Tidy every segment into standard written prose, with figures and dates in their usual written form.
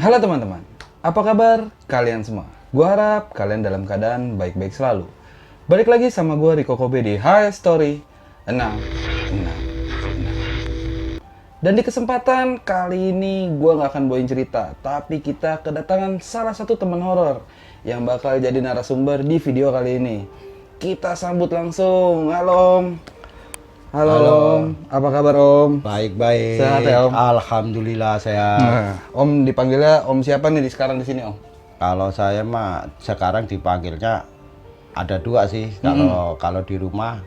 Halo teman-teman, apa kabar kalian semua? Gua harap kalian dalam keadaan baik-baik selalu. Balik lagi sama gua Rico Kobe di High Story 666. Dan di kesempatan kali ini gua nggak akan bawain cerita, tapi kita kedatangan salah satu teman horor yang bakal jadi narasumber di video kali ini. Kita sambut langsung. Halo Om. Halo Om, apa kabar Om? Baik-baik. Sehat ya Om? Alhamdulillah sehat. Nah, Om dipanggilnya Om siapa nih sekarang di sini Om? Kalau saya mah sekarang dipanggilnya ada dua sih. Kalau di rumah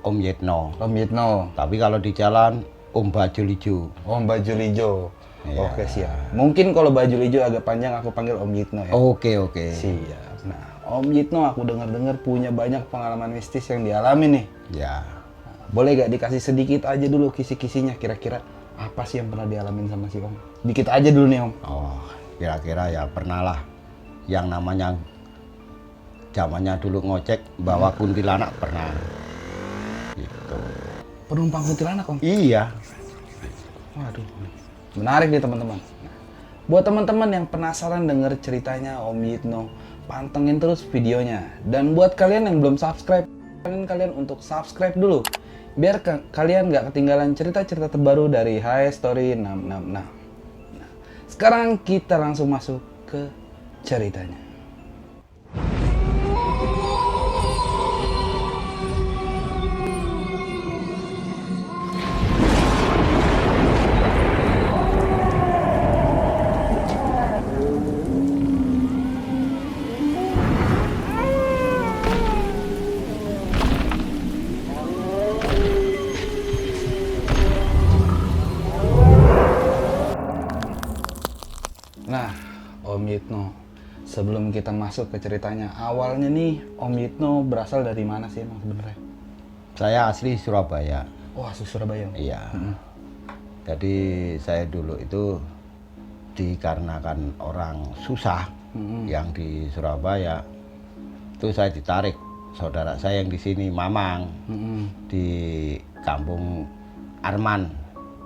Om Yitno. Om Yitno. Tapi kalau di jalan Om Bajul Ijo. Om Bajul Ijo. Iya. Oke siap. Mungkin kalau Bajul Ijo agak panjang aku panggil Om Yitno ya. Oke. Siap. Nah, Om Yitno aku dengar-dengar punya banyak pengalaman mistis yang dialami nih. Ya. Boleh gak dikasih sedikit aja dulu kisi-kisinya, kira-kira apa sih yang pernah dialamin sama si Om? Dikit aja dulu nih Om. Oh, kira-kira ya pernah lah. Yang namanya zamannya dulu ngojek bawa kuntilanak pernah. Gitu. Penumpang kuntilanak Om? Iya. Waduh, menarik nih teman-teman. Nah, buat teman-teman yang penasaran denger ceritanya Om Yitno, pantengin terus videonya. Dan buat kalian yang belum subscribe, kalian untuk subscribe dulu. Biar kalian nggak ketinggalan cerita-cerita terbaru dari High Story 666. Nah, sekarang kita langsung masuk ke ceritanya. Nah, Om Yitno, sebelum kita masuk ke ceritanya, awalnya nih Om Yitno berasal dari mana sih emang sebenarnya? Saya asli Surabaya. Wah, Surabaya. Iya. Jadi saya dulu itu dikarenakan orang susah yang di Surabaya, itu saya ditarik saudara saya yang di sini Mamang di Kampung Arman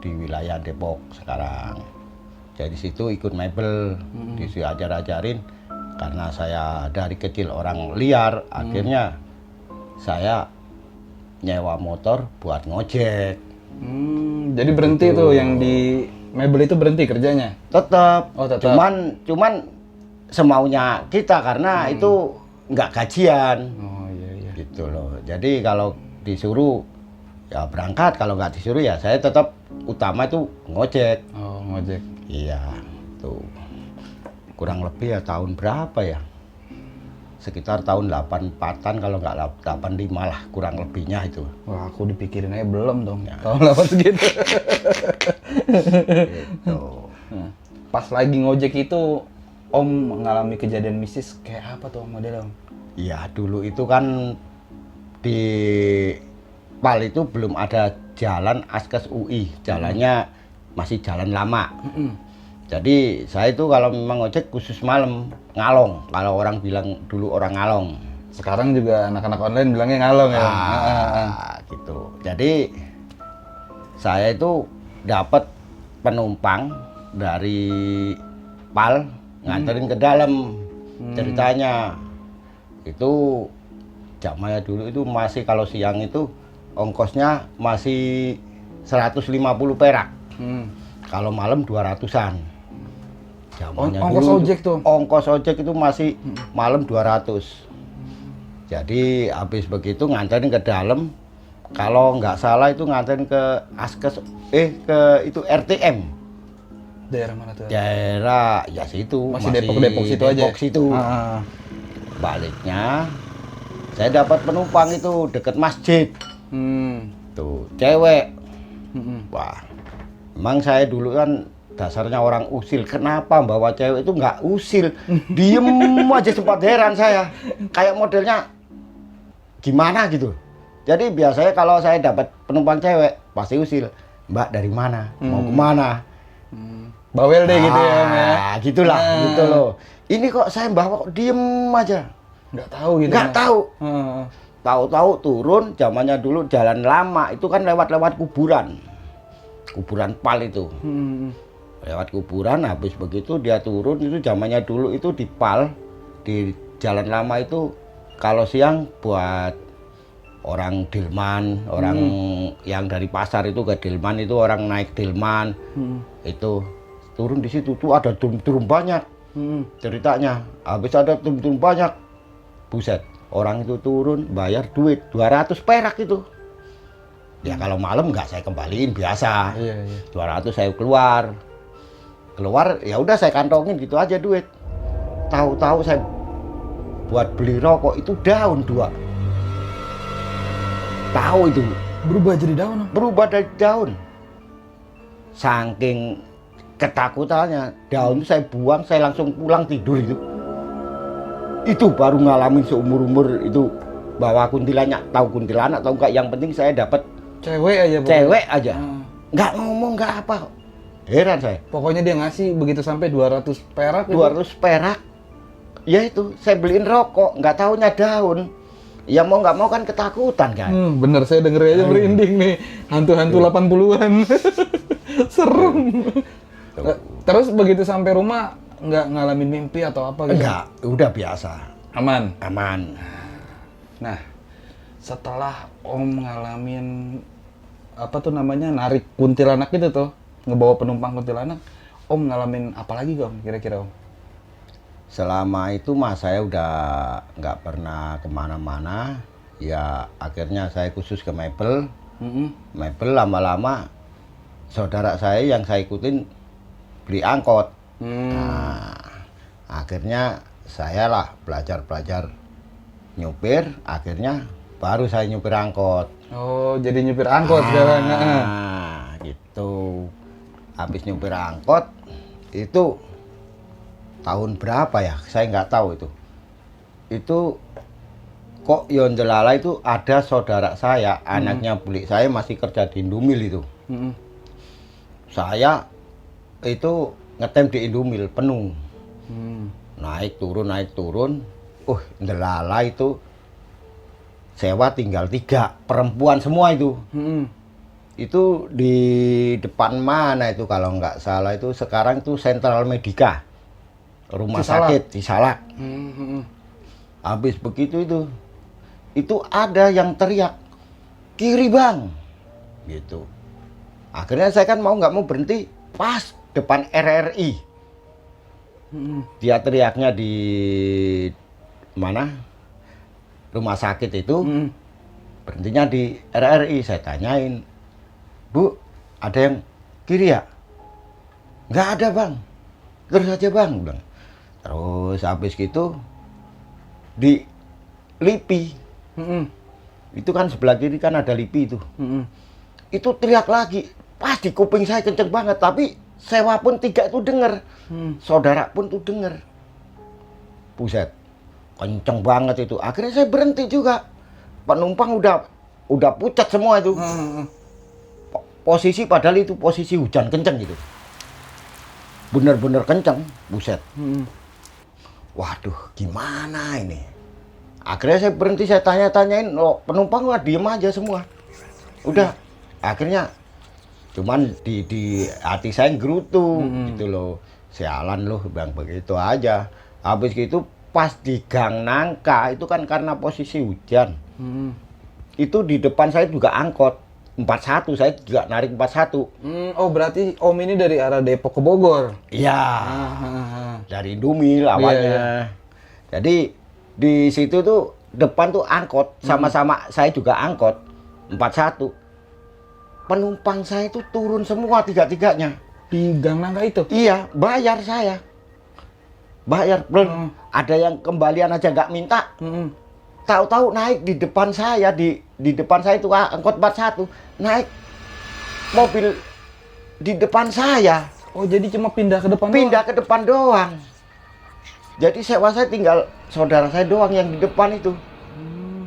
di wilayah Depok sekarang. Jadi situ ikut mebel, diajar-ajarin karena saya dari kecil orang liar, akhirnya saya nyewa motor buat ngojek. Jadi berhenti tuh yang di mebel itu berhenti kerjanya? Tetap. Oh, tetap. Cuman semaunya kita karena itu nggak gajian. Oh iya. Gitu loh. Jadi kalau disuruh ya berangkat, kalau nggak disuruh ya saya tetap utama itu ngojek. Oh, ngojek. Iya, tuh. Kurang lebih ya tahun berapa ya? Sekitar tahun 84-an kalau nggak 85 lah kurang lebihnya itu. Wah, aku dipikirin aja belum dong. Ya. Tahun 8 segitu. Gitu. Nah, pas lagi ngojek itu Om mengalami kejadian mistis kayak apa tuh modelnya Om? Iya, dulu itu kan di Pal itu belum ada jalan Askes UI, jalannya masih jalan lama. Jadi saya itu kalau memang ngojek khusus malam, ngalong. Kalau orang bilang dulu orang ngalong. Sekarang juga anak-anak online bilangnya ngalong ya. Gitu. Jadi saya itu dapat penumpang dari Pal nganterin ke dalam. Ceritanya itu zamannya dulu itu masih kalau siang itu ongkosnya masih 150 perak. Kalau malam 200-an. Ongkos ojek tuh? Ongkos ojek itu masih malam 200. Jadi habis begitu nganterin ke dalam. Kalau nggak salah itu nganterin ke Askes, ke itu RTM. Daerah mana tuh? Daerah ya situ. Masih Depok situ aja? Depok situ. Baliknya saya dapat penumpang itu deket masjid. Tuh, cewek. Wah, emang saya dulu kan dasarnya orang usil. Kenapa bawa cewek itu nggak usil? Diem aja, sempat heran saya. Kayak modelnya gimana gitu. Jadi biasanya kalau saya dapat penumpang cewek, pasti usil. Mbak dari mana? Mau kemana? Bawel deh gitu ya Om ya? Gitulah, gitu loh. Ini kok saya bawa kok diem aja. Nggak tahu gitu? Nggak tahu. Heeh. Tahu-tahu turun, zamannya dulu jalan lama, itu kan lewat-lewat kuburan. Kuburan Pal itu. lewat kuburan. Habis begitu dia turun, itu zamannya dulu itu di PAL, di Jalan Lama itu kalau siang buat orang Delman, orang yang dari pasar itu ke Delman, itu orang naik Delman, itu turun di situ tuh ada drum banyak. Ceritanya habis ada drum banyak, buset, orang itu turun bayar duit 200 perak itu. Ya kalau malam nggak saya kembaliin biasa. 200 saya keluar ya udah saya kantongin gitu aja duit. Tahu-tahu saya buat beli rokok itu daun 2. Tahu itu Berubah jadi daun? berubah dari daun. Saking ketakutannya, daun itu saya buang, saya langsung pulang tidur itu. Itu baru ngalamin seumur-umur itu bahwa kuntilanak, tahu kuntilanak atau enggak, yang penting saya dapat Cewek aja pokoknya. cewek aja. Nggak ngomong, nggak apa. Heran saya. Pokoknya dia ngasih begitu sampai 200 perak. 200 perak. Ya itu, saya beliin rokok, nggak taunya daun. Ya mau nggak mau kan ketakutan kan. Bener, saya denger aja merinding nih. Hantu-hantu 80-an. Serem. Terus begitu sampai rumah nggak ngalamin mimpi atau apa gitu? Enggak, udah biasa. Aman. Nah, Setelah Om ngalamin apa tuh namanya, narik kuntilanak itu tuh, ngebawa penumpang kuntilanak, Om ngalamin apa lagi Om kira-kira Om? selama itu mas saya udah nggak pernah kemana-mana. Ya akhirnya saya khusus ke Mebel. Mebel lama-lama saudara saya yang saya ikutin beli angkot. Nah, akhirnya saya lah belajar nyupir, akhirnya baru saya nyupir angkot. Oh, jadi nyupir angkot sekarang. Nah, gitu. Habis nyupir angkot itu tahun berapa ya? Saya nggak tahu itu. Itu kok Yonjelala itu ada saudara saya, anaknya bulik saya masih kerja di Indumil itu. Saya itu ngetem di Indumil penuh. Naik turun. Ndelala itu sewa tinggal 3 perempuan semua itu. Itu di depan mana itu kalau nggak salah itu sekarang itu Sentral Medika, rumah sakit di Salak. Habis begitu itu ada yang teriak, kiri bang, gitu. Akhirnya saya kan mau nggak mau berhenti pas depan RRI. Dia teriaknya di mana? Rumah sakit itu. Berhentinya di RRI. Saya tanyain, Bu, ada yang kiri ya? Nggak ada bang, terus aja bang, bilang. Terus habis gitu di Lipi, itu kan sebelah kiri kan ada Lipi itu. Itu teriak lagi, pas di kuping saya kenceng banget, tapi sewa pun 3 itu denger, saudara pun tuh denger. Buset, kenceng banget itu. Akhirnya saya berhenti juga, penumpang udah pucat semua itu. Posisi padahal itu posisi hujan kenceng gitu, bener-bener kenceng, buset. Waduh, gimana ini? Akhirnya saya berhenti, saya tanya-tanyain, penumpang lah diem aja semua. Udah, akhirnya cuman di hati saya gerutu gitu loh. Sialan loh, bang, begitu aja. Habis gitu pas di Gang Nangka itu kan karena posisi hujan. Itu di depan saya juga angkot 41, saya juga narik 41. Oh, berarti Om ini dari arah Depok ke Bogor? Iya, dari Indumil awalnya. Jadi di situ tuh depan tuh angkot, sama-sama saya juga angkot 41. Penumpang saya itu turun semua 3-3-nya. Di Gang Nangka itu? Iya, bayar saya. Bayar, belum. Ada yang kembalian aja nggak minta. Tahu-tahu naik di depan saya, di depan saya itu angkot 41, naik mobil di depan saya. Oh, jadi cuma pindah ke depan Pindah ke depan doang. Jadi sewa saya tinggal saudara saya doang yang di depan itu.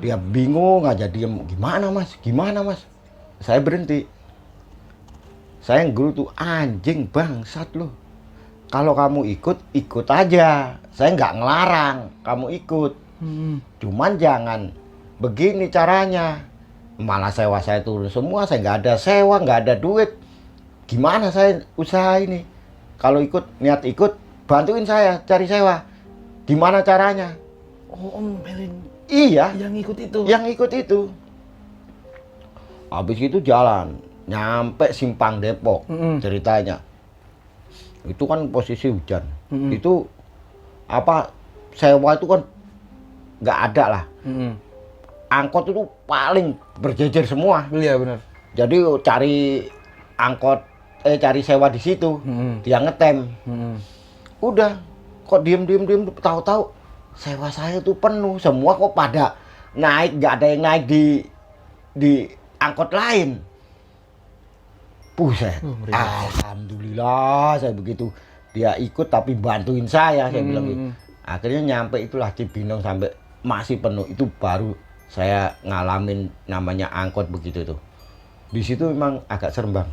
Dia bingung aja, diem. Gimana mas? Saya berhenti. Saya gerutu, anjing bangsat lu. Kalau kamu ikut aja. Saya nggak ngelarang kamu ikut. Cuman jangan begini caranya. Malah sewa saya turun semua, saya nggak ada sewa, nggak ada duit. Gimana saya usaha ini? kalau ikut, niat ikut, bantuin saya cari sewa. Gimana caranya? Oh, Om Melin Iya, yang ikut itu. yang ikut itu. Habis itu jalan, nyampe Simpang Depok, ceritanya. Itu kan posisi hujan. Itu apa, sewa itu kan nggak ada lah. Angkot itu paling berjejer semua. Iya benar. Jadi cari angkot, cari sewa di situ, dia ngetem. Udah, kok diem, tahu-tahu sewa saya tuh penuh, semua kok pada naik, nggak ada yang naik di angkot lain. Buset, alhamdulillah saya begitu. Dia ikut tapi bantuin saya bilang gitu. Akhirnya nyampe itulah Cibinong sampai masih penuh, itu baru saya ngalamin namanya angkot begitu tuh. Di situ memang agak serem Bang.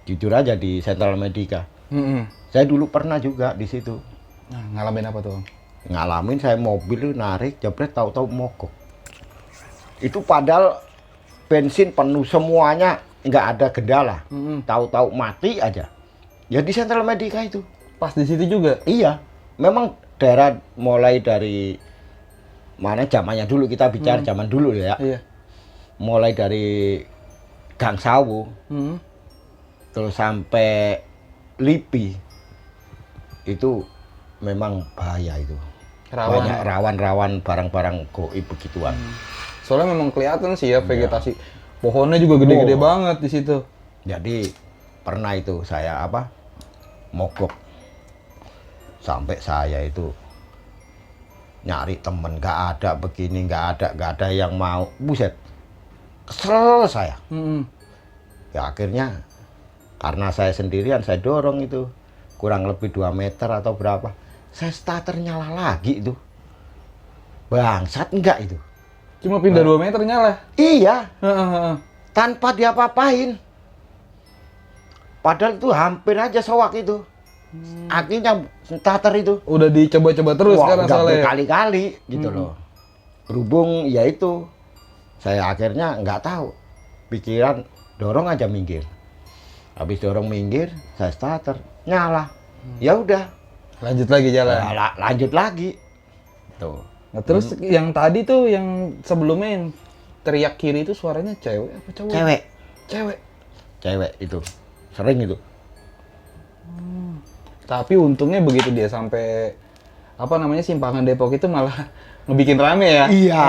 Jujur aja di Sentral Medica. Saya dulu pernah juga di situ. Nah, ngalamin apa tuh? Ngalamin saya mobil narik, jebret tahu-tahu mogok. Itu padahal bensin penuh semuanya, nggak ada kendala. Tahu-tahu mati aja. Ya di Sentral Medica itu. Pas di situ juga? Iya. Memang daerah mulai dari mana zamannya dulu, kita bicara zaman dulu ya. Iya. Mulai dari Gang Sawu, terus sampai Lipi, itu memang bahaya itu. Banyak rawan-rawan barang-barang goib begituan. Soalnya memang kelihatan sih ya vegetasi. Pohonnya juga gede-gede banget di situ. Jadi pernah itu saya mogok. Sampai saya itu nyari temen, nggak ada begini, nggak ada yang mau. Buset, kesel saya. Ya akhirnya karena saya sendirian, saya dorong itu kurang lebih 2 meter atau berapa, saya starter nyala lagi itu. Bangsat enggak itu. Cuma pindah 2 meter nyala? Iya, tanpa diapa-apain. Padahal itu hampir aja sewak itu. Akhirnya starter itu. Udah dicoba-coba terus kan udah soalnya. berkali-kali gitu loh. Berhubung ya itu, saya akhirnya nggak tahu. Pikiran dorong aja minggir. Habis dorong minggir, saya starter, nyala. Ya udah. Lanjut lagi jalan. Lanjut lagi. Tuh. Nah, terus yang tadi tuh yang sebelumnya yang teriak kiri itu suaranya cewek apa cowok? Cewek. Cewek itu. Sering itu. Tapi untungnya begitu dia sampai apa namanya Simpangan Depok itu malah ngebikin rame ya. Iya,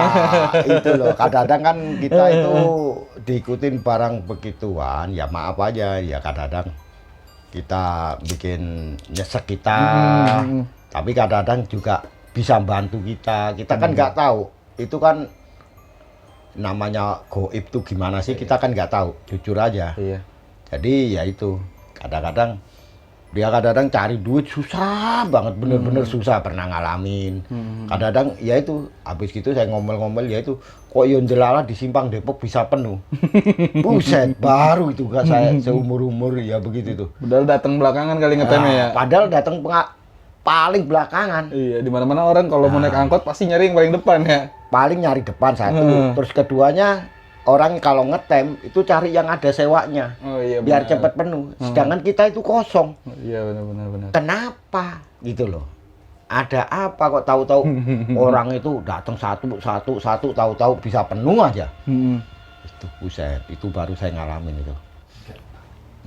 itu loh. Kadang-kadang kan kita itu diikutin barang begituan, ya maaf aja, ya kadang-kadang kita bikin nyesek kita, tapi kadang-kadang juga bisa bantu kita. Kita kan nggak tahu, itu kan namanya goib tuh gimana sih, kita kan nggak tahu, jujur aja. Iya. Jadi ya itu, kadang-kadang dia kadang-kadang cari duit susah banget, bener-bener susah, pernah ngalamin. Kadang-kadang ya itu, habis gitu saya ngomel-ngomel ya itu, kok yon jelala di Simpang Depok bisa penuh. Buset, baru itu gak saya seumur-umur ya begitu tuh. Padahal datang belakangan kali ngetemnya ya. Padahal datang paling belakangan. Iya, di mana-mana orang kalau mau naik angkot pasti nyari yang paling depan ya. Paling nyari depan satu, terus keduanya orang kalau ngetem itu cari yang ada sewanya, Oh iya, biar benar. cepat penuh. Sedangkan kita itu kosong. Iya benar. Kenapa gitu loh? Ada apa kok tahu-tahu orang itu datang satu, tahu-tahu bisa penuh aja. Itu buset, itu baru saya ngalamin itu.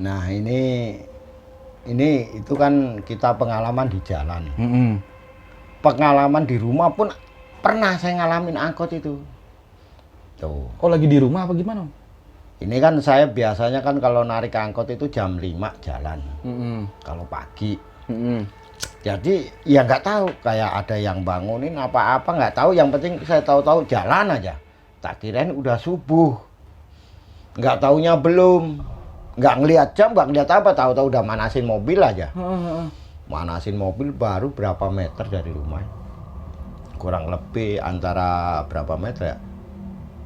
Nah ini itu kan kita pengalaman di jalan. Pengalaman di rumah pun pernah saya ngalamin angkot itu. Tuh. Oh lagi di rumah apa gimana? Ini kan saya biasanya kan kalau narik angkot itu jam 5 jalan. Kalau pagi. Jadi ya nggak tahu, kayak ada yang bangunin apa-apa nggak tahu. Yang penting saya tahu-tahu jalan aja. Tak kirain udah subuh. Nggak taunya belum. Nggak ngelihat jam, nggak ngelihat apa. Tahu-tahu udah manasin mobil aja. Manasin mobil baru berapa meter dari rumah. Kurang lebih antara berapa meter ya?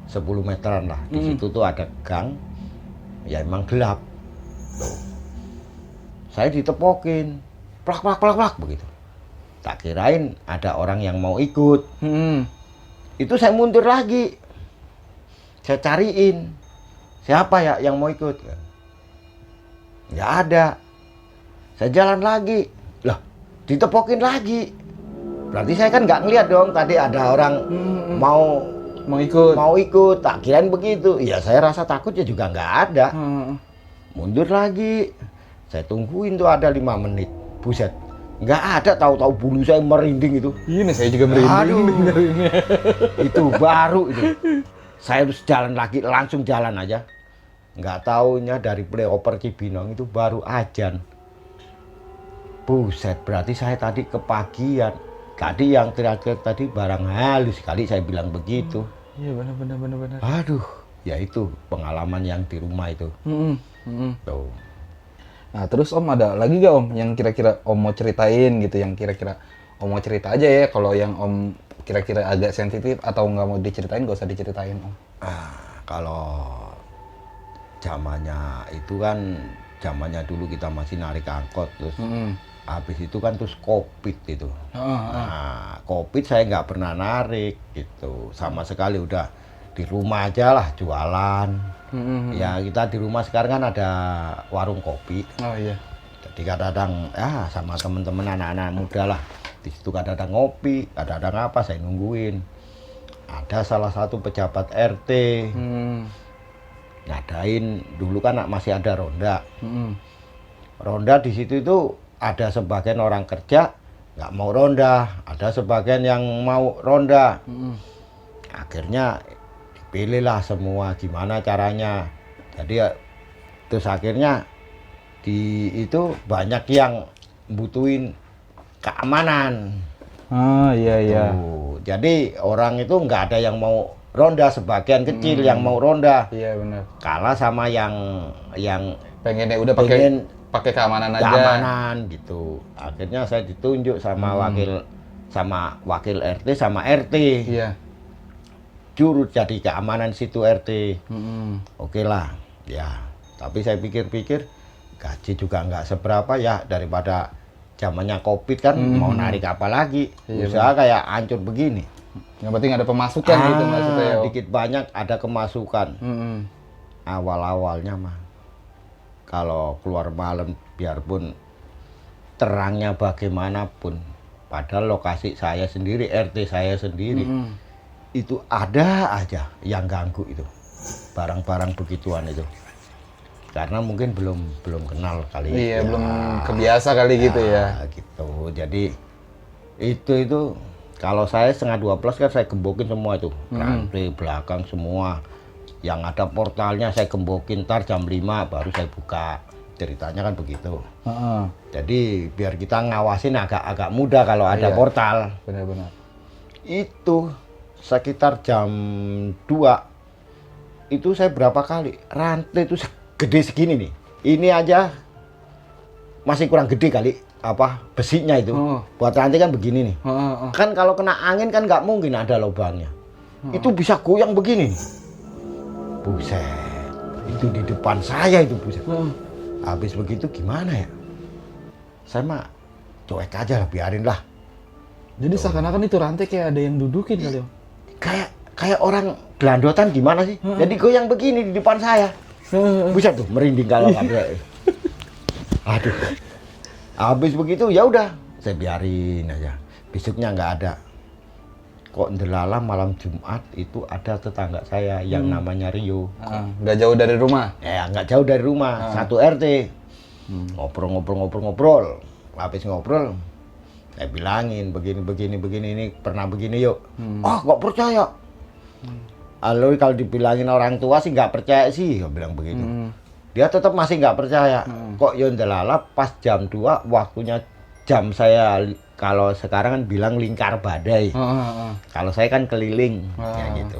10 meteran lah. Di situ tuh ada gang, ya emang gelap. Tuh. Saya ditepokin, plak begitu. Tak kirain ada orang yang mau ikut. Itu saya mundur lagi. Saya cariin, siapa ya yang mau ikut? Nggak ada. Saya jalan lagi. Lah, ditepokin lagi. Berarti saya kan nggak ngeliat dong tadi ada orang Mau ikut. mau ikut. Tak kirain begitu. Ya saya rasa takut ya juga nggak ada. Mundur lagi. Saya tungguin tuh ada 5 menit. Buset. Nggak ada, tahu-tahu bulu saya merinding itu. Ini saya juga merinding Aduh. dengerinnya. Itu baru itu. Saya harus jalan lagi, langsung jalan aja. Nggak taunya dari Playoper Cibinong itu baru ajan. Buset, berarti saya tadi kepagian. Tadi yang teriak-teriak tadi barang halus kali saya bilang begitu. Iya benar. Aduh, ya itu pengalaman yang di rumah itu. Tuh. Nah terus Om ada lagi gak Om yang kira-kira Om mau ceritain gitu, yang kira-kira Om mau cerita aja ya, kalau yang Om kira-kira agak sensitif atau nggak mau diceritain gak usah diceritain Om. Kalau zamannya itu kan zamannya dulu kita masih narik angkot terus habis itu kan terus Covid itu. Nah, Covid saya nggak pernah narik gitu, sama sekali udah di rumah aja lah jualan. Ya kita di rumah sekarang kan ada warung kopi. Oh iya. Jadi kadang-kadang ya sama teman-teman anak-anak muda lah. Di situ kadang-kadang ngopi, kadang-kadang apa saya nungguin. Ada salah satu pejabat RT ngadain dulu kan masih ada ronda. Ronda di situ itu ada sebagian orang kerja nggak mau ronda, ada sebagian yang mau ronda. Akhirnya pilihlah semua gimana caranya. Jadi ya, terus akhirnya di itu banyak yang butuhin keamanan. Iya. Tuh, jadi orang itu nggak ada yang mau ronda, sebagian kecil yang mau ronda. Iya benar. Kalah sama yang Pengennya udah pengen pakai keamanan aja. keamanan gitu. Akhirnya saya ditunjuk sama wakil RT sama RT. Iya. Juru jadi keamanan situ RT. Oke lah, ya. Tapi saya pikir-pikir gaji juga nggak seberapa ya, daripada zamannya Covid kan mau narik apa lagi. Iya, Usaha kayak hancur begini. Yang penting ada pemasukan gitu maksudnya ya. Dikit banyak ada kemasukan. Awal-awalnya mah kalau keluar malam biarpun terangnya bagaimanapun, padahal lokasi saya sendiri, RT saya sendiri. Itu ada aja yang ganggu itu barang-barang begituan itu, karena mungkin belum kenal kali. Iya, ya, belum kebiasa kali gitu ya. Gitu. Jadi itu kalau saya 11:30 kan saya gembokin semua itu, rantai belakang semua yang ada portalnya saya gembokin, ntar jam 5 baru saya buka. Ceritanya kan begitu. Jadi biar kita ngawasin agak mudah kalau ada portal. Benar-benar. Itu sekitar jam 2 itu saya berapa kali rantai itu gede segini nih, ini aja masih kurang gede kali apa besinya itu. Buat rantai kan begini nih. Kan kalau kena angin kan nggak mungkin ada lubangnya. Itu bisa goyang begini nih. Buset, itu di depan saya itu buset. Habis begitu gimana ya, saya mah cuek aja lah, biarin lah. Jadi seakan-akan itu rantai kayak ada yang dudukin kali Om. Kayak orang gelandotan gimana sih? Jadi goyang begini di depan saya. Buset tuh merinding kalau nggak. Aduh. Habis begitu ya udah, saya biarin aja. Besoknya nggak ada. Kok ndelala malam Jumat itu ada tetangga saya yang namanya Rio. Nggak jauh dari rumah. Ya nggak jauh dari rumah, satu RT. Ngobrol. Habis ngobrol, saya bilangin begini ini pernah begini yuk. Nggak percaya. Lalu kalau dibilangin orang tua sih nggak percaya sih, dia bilang begitu. Dia tetap masih nggak percaya. Kok Yondelala pas jam 2 waktunya jam saya, kalau sekarang kan bilang lingkar badai. Kalau saya kan keliling, ya gitu.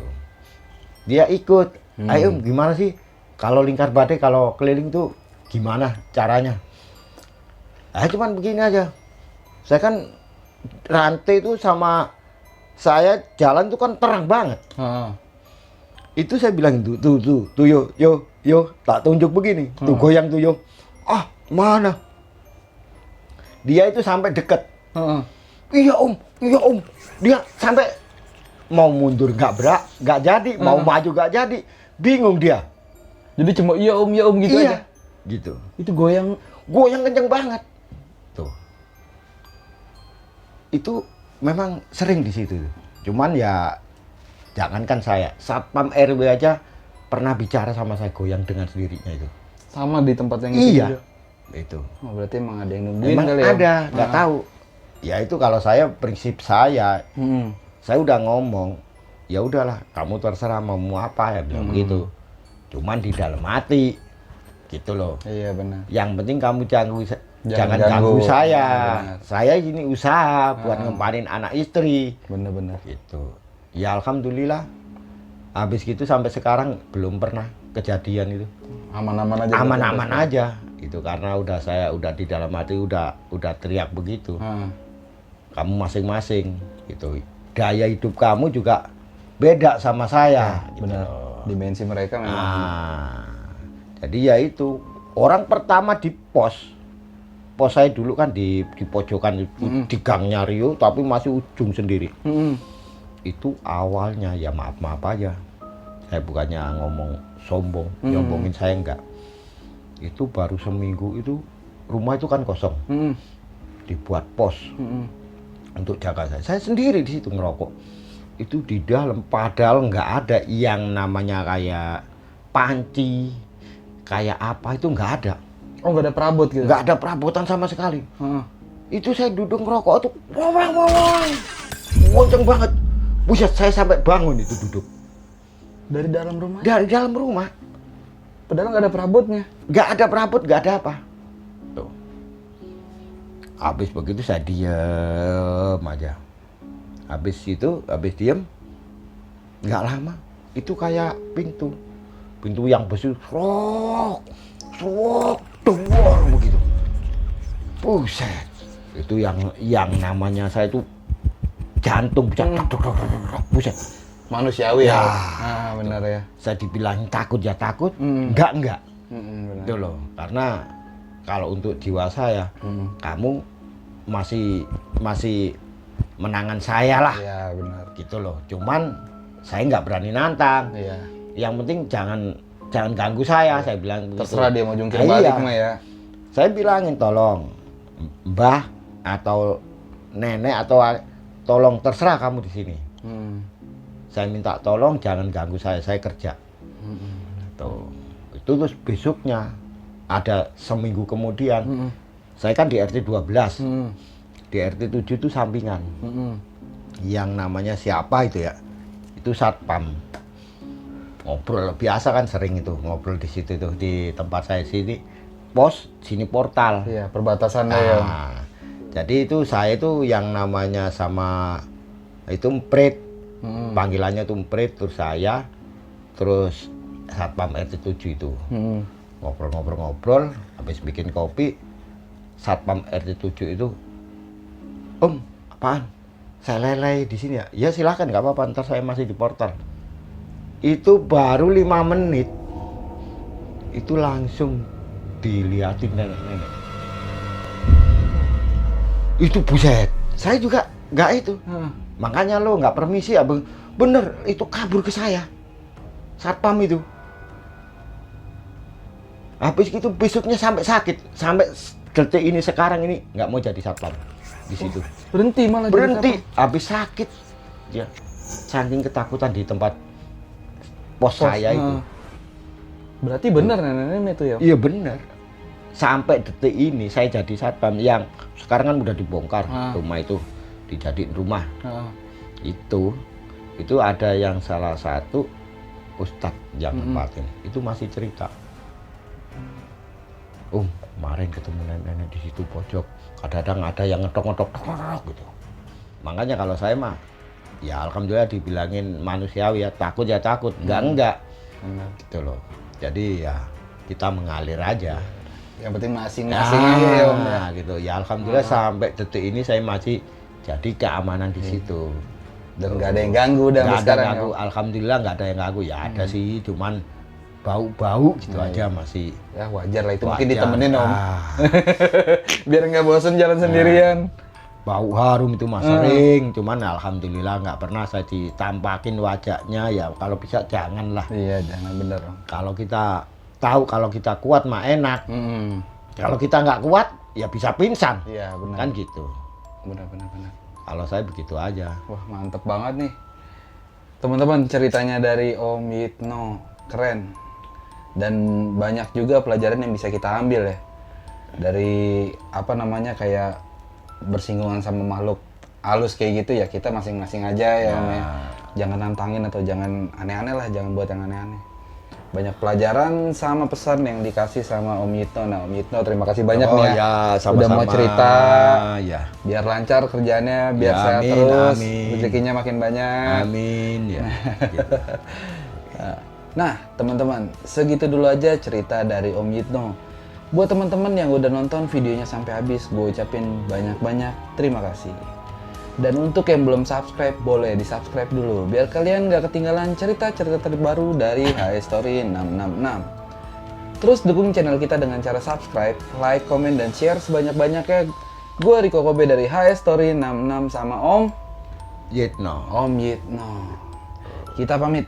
Dia ikut. Ayo gimana sih kalau lingkar badai, kalau keliling tuh gimana caranya? Cuman begini aja. Saya kan rantai itu sama saya jalan tuh kan terang banget. Itu saya bilang tuh yo tak tunjuk begini, tuh goyang tuh yo. Mana? Dia itu sampai deket. Iya om. Dia sampai mau mundur nggak jadi, mau maju nggak jadi, bingung dia. Jadi cuma iya om gitu aja. Gitu. Itu goyang kenceng banget. itu memang sering di situ. Cuman ya jangankan saya, Satpam RW aja pernah bicara sama saya goyang dengan sendirinya itu. Sama di tempat yang itu Iya. juga? Itu. Oh, berarti emang ada yang nungguin Memang kali ya? ada, nggak tahu. Ya itu kalau saya prinsip saya udah ngomong, ya udahlah, kamu terserah mau apa ya bilang begitu. Cuman di dalam hati, gitu loh. Iya benar. Yang penting kamu jangan ganggu. ganggu saya. Benar. Saya ini usaha buat ngempanin anak istri. Bener-bener. Gitu. Ya alhamdulillah. Habis gitu sampai sekarang belum pernah kejadian itu. Aman-aman aja. Aman-aman aja. Itu karena saya udah di dalam hati udah teriak begitu. Kamu masing-masing gitu. Gaya hidup kamu juga beda sama saya. Gitu. Benar. Dimensi mereka memang. Jadi ya itu orang pertama di pos saya dulu kan di pojokan itu di gangnya Rio tapi masih ujung sendiri. Itu awalnya ya maaf aja. Saya bukannya ngomong sombong, nyombongin saya enggak. Itu baru seminggu itu rumah itu kan kosong. Dibuat pos untuk jaga saya. Saya sendiri di situ ngerokok. Itu di dalam padahal nggak ada yang namanya kayak panci, kayak apa itu nggak ada. Oh nggak ada perabot gitu? Nggak ada perabotan sama sekali. Itu saya duduk ngerokok tuh, wawang, kenceng banget. Buset, saya sampai bangun itu duduk. Dari dalam rumah? Dari dalam rumah. Padahal nggak ada perabotnya? Nggak ada perabot, nggak ada apa. Tuh. Habis begitu saya diem aja. Habis diem, nggak lama. Itu kayak pintu yang besi, sok, dor begitu. Buset, itu yang namanya saya itu jantung bisa buset. Manusiawi ya? Ya. Benar ya. Saya dibilangin takut ya takut, enggak. Benar. Itu loh, karena kalau untuk jiwa saya, kamu masih menangan saya lah. Iya benar. Gitu loh. Cuman saya nggak berani nantang. Iya. Yang penting jangan ganggu saya. Saya bilang begitu. Terserah dia mau jungkir balik mah ya. Saya bilangin tolong mbah atau nenek atau tolong terserah kamu di sini. Saya minta tolong jangan ganggu saya kerja. Tuh. Itu terus besoknya ada seminggu kemudian saya kan di RT 12. Di RT 7 itu sampingan. Yang namanya siapa itu ya? Itu satpam. Ngobrol biasa kan sering itu ngobrol di situ tuh di tempat saya sini pos sini portal. Iya, perbatasannya ya. Jadi itu saya itu yang namanya sama itu Mprit. Panggilannya tuh Mprit terus saya terus satpam RT 7 itu. Ngobrol-ngobrol habis bikin kopi satpam RT 7 itu Om, apaan? Saya lelai di sini ya? Ya silahkan, nggak apa-apa, ntar saya masih di portal. Itu baru 5 menit. Itu langsung diliatin nenek-nenek. Itu buset. Saya juga nggak itu. Makanya lo nggak permisi ya, bener, itu kabur ke saya. Satpam itu. Habis itu besoknya sampai sakit. Sampai detik ini sekarang ini nggak mau jadi satpam. Di situ. Berhenti malah. Habis sakit ya saking ketakutan di tempat pos saya itu. Berarti benar nenek-nenek itu ya? Iya benar. Sampai detik ini saya jadi satpam yang sekarang kan udah dibongkar rumah itu dijadiin rumah. Itu ada yang salah satu ustadz yang nempatin itu masih cerita. Kemarin ketemu nenek-nenek di situ pojok. Kadang-kadang ada yang ngedok gitu. Makanya kalau saya mah, ya alhamdulillah dibilangin manusiawi ya takut, enggak. Gitu loh. Jadi ya kita mengalir aja. Yang penting masing-masing aja ya Om ya. Gitu. Ya alhamdulillah sampai detik ini saya masih jadi keamanan di situ. Dan nggak ada yang ganggu dan sekarang. Ganggu. Alhamdulillah nggak ada yang ganggu. Ya ada sih, cuman bau-bau gitu aja masih. Ya wajar lah itu, wajar. mungkin ditemenin Om. Biar nggak bosen jalan sendirian. Bau harum itu mah sering, cuman alhamdulillah nggak pernah saya ditampakin wajahnya. Ya kalau bisa janganlah. Iya jangan, bener Om. Kalau kita tahu kalau kita kuat mah enak. Kalau kita nggak kuat ya bisa pingsan. Iya benar. Kan gitu. Benar. Kalau saya begitu aja. Wah, mantep banget nih. Teman-teman, ceritanya dari Om Yitno keren. Dan banyak juga pelajaran yang bisa kita ambil ya. Dari apa namanya kayak bersinggungan sama makhluk halus kayak gitu ya, kita masing-masing aja ya, Om ya. Jangan nantangin atau jangan aneh-aneh lah, jangan buat yang aneh-aneh. Banyak pelajaran sama pesan yang dikasih sama Om Yitno. Nah, Om Yitno terima kasih banyak nih ya. Sama-sama. Udah mau cerita. Ya. Biar lancar kerjaannya, biar Ya, sehat amin, terus, amin. rezekinya makin banyak. Amin ya. Gitu. Nah, teman-teman, segitu dulu aja cerita dari Om Yitno. Buat teman-teman yang udah nonton videonya sampai habis, gue ucapin banyak-banyak terima kasih. Dan untuk yang belum subscribe, boleh di-subscribe dulu, biar kalian gak ketinggalan cerita-cerita terbaru dari HS Story 666. Terus dukung channel kita dengan cara subscribe, like, komen, dan share sebanyak-banyaknya. Gue Riko Kobe dari HS Story 66 sama Om Yitno. Yitno. Kita pamit.